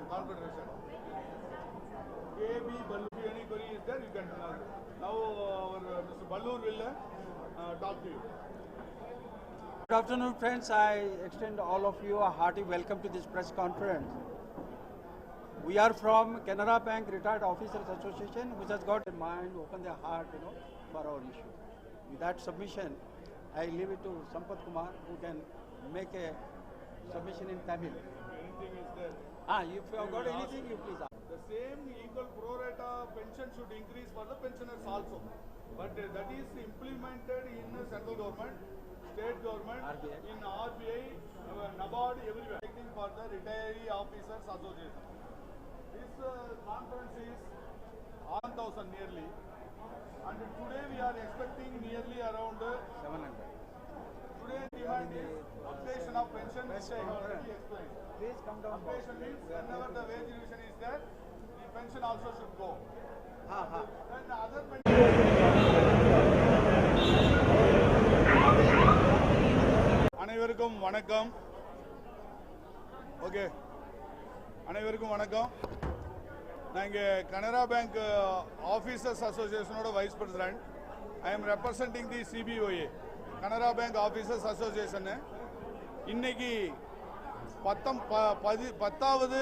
Confederation. KB Balloor. Any query is there, you can now our Mr. Balloor will talk to you. Good afternoon, friends. I extend all of you a hearty welcome to this press conference. We are from Canara Bank Retired Officers Association, which has got in mind, open their heart, for our issue. With that submission, I leave it to Sampath Kumar, who can make a submission in Tamil. Anything is there? If you have got anything, you please ask. The same equal pro rata pension should increase for the pensioners also. But that is implemented in the central government, state government, RBI. in RBI, NABARD, everywhere. For the Retiree Officers Association. This conference is 1,000 nearly. And today we are expecting nearly around 700. Today demand is updation of pension, which I have already explained. Please come down. Updation means whenever the wage revision is there, the pension also should go. Then the other அனைவருக்கும் வணக்கம். Okay, அனைவருக்கும் வணக்கம். நான் இங்கே Canara bank officers அசோசியேஷனோட vice president. I am representing the CBOA, Canara bank officers association. இன்னைக்கு 10வது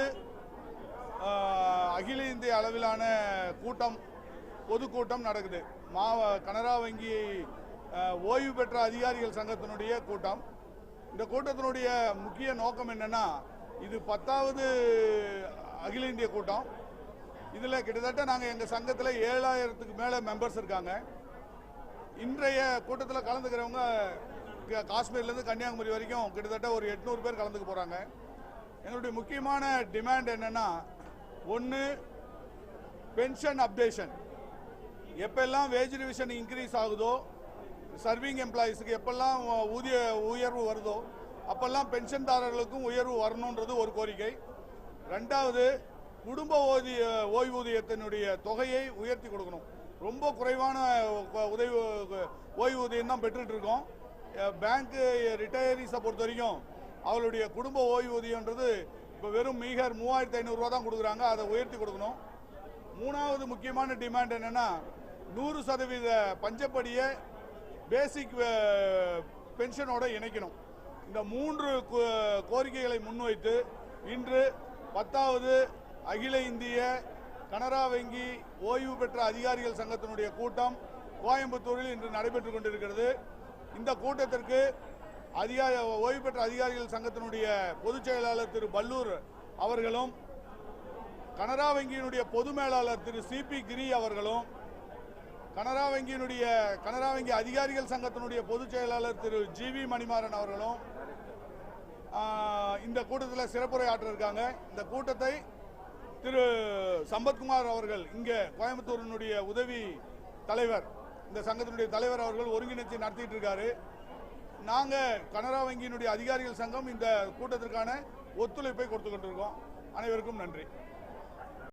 அகில இந்திய அளவிலான கூட்டம், பொதுக்கூட்டம் நடக்குது. கனரா வங்கி ஓய்வு பெற்ற அதிகாரிகள் சங்கத்தினுடைய கூட்டம். இந்த கூட்டத்தினுடைய முக்கிய நோக்கம் என்னன்னா, இது 10வது அகில இந்திய கூட்டம். இதில் கிட்டத்தட்ட நாங்கள் எங்கள் சங்கத்தில் 7000க்கு மேலே மெம்பர்ஸ் இருக்காங்க. இன்றைய கூட்டத்தில் கலந்துக்கிறவங்க காஷ்மீர்லேருந்து கன்னியாகுமரி வரைக்கும் கிட்டத்தட்ட ஒரு 800 பேர் கலந்துக்க போகிறாங்க. எங்களுடைய முக்கியமான டிமாண்ட் என்னென்னா, ஒன்று பென்ஷன் அப்டேஷன். எப்பெல்லாம் வேஜ் ரிவிஷன் இன்க்ரீஸ் ஆகுதோ, சர்விங் எம்ப்ளாயீஸுக்கு எப்பெல்லாம் ஊதிய உயர்வு வருதோ அப்பெல்லாம் பென்ஷன்தாரர்களுக்கும் உயர்வு வரணுன்றது ஒரு கோரிக்கை. ரெண்டாவது, குடும்ப ஓய்வூதியத்தினுடைய தொகையை உயர்த்தி கொடுக்கணும். ரொம்ப குறைவான ஓய்வூதியம் தான் பெற்றுட்டு இருக்கோம். பேங்க் ரிட்டையரிஸை பொறுத்த வரைக்கும் அவளுடைய குடும்ப ஓய்வூதியன்றது இப்போ வெறும் மீகர் 3500 ரூபா தான் கொடுக்குறாங்க. அதை உயர்த்தி கொடுக்கணும். மூணாவது முக்கியமான டிமாண்ட் என்னென்னா, 100% பஞ்சப்படியை பேசிக் பென்ஷனோட இணைக்கணும். இந்த 3 கோரிக்கைகளை முன்வைத்து இன்று 10வது அகில இந்திய கனரா வங்கி ஓய்வு பெற்ற அதிகாரிகள் சங்கத்தினுடைய கூட்டம் கோயம்புத்தூரில் இன்று நடைபெற்றுக் கொண்டிருக்கிறது. இந்த கூட்டத்திற்கு ஓய்வு பெற்ற அதிகாரிகள் சங்கத்தினுடைய பொதுச் செயலாளர் திரு பல்லூர் அவர்களும், கனரா வங்கியினுடைய பொது மேலாளர் திரு சிபி கிரி அவர்களும், கனரா வங்கி அதிகாரிகள் சங்கத்தினுடைய பொதுச் செயலாளர் திரு ஜிவி மணிமாறன் அவர்களும் இந்த கூட்டத்தில் சிறப்புரை ஆற்ற இருக்காங்க. இந்த கூட்டத்தை திரு சம்பத்குமார் அவர்கள், இங்கே கோயம்புத்தூரினுடைய உதவி தலைவர், இந்த சங்கத்தினுடைய தலைவர் அவர்கள் ஒருங்கிணைச்சு நடத்திட்டு இருக்காரு. நாங்கள் கனரா வங்கியினுடைய அதிகாரிகள் சங்கம் இந்த கூட்டத்திற்கான ஒத்துழைப்பை கொடுத்து கொண்டிருக்கோம். அனைவருக்கும் நன்றி.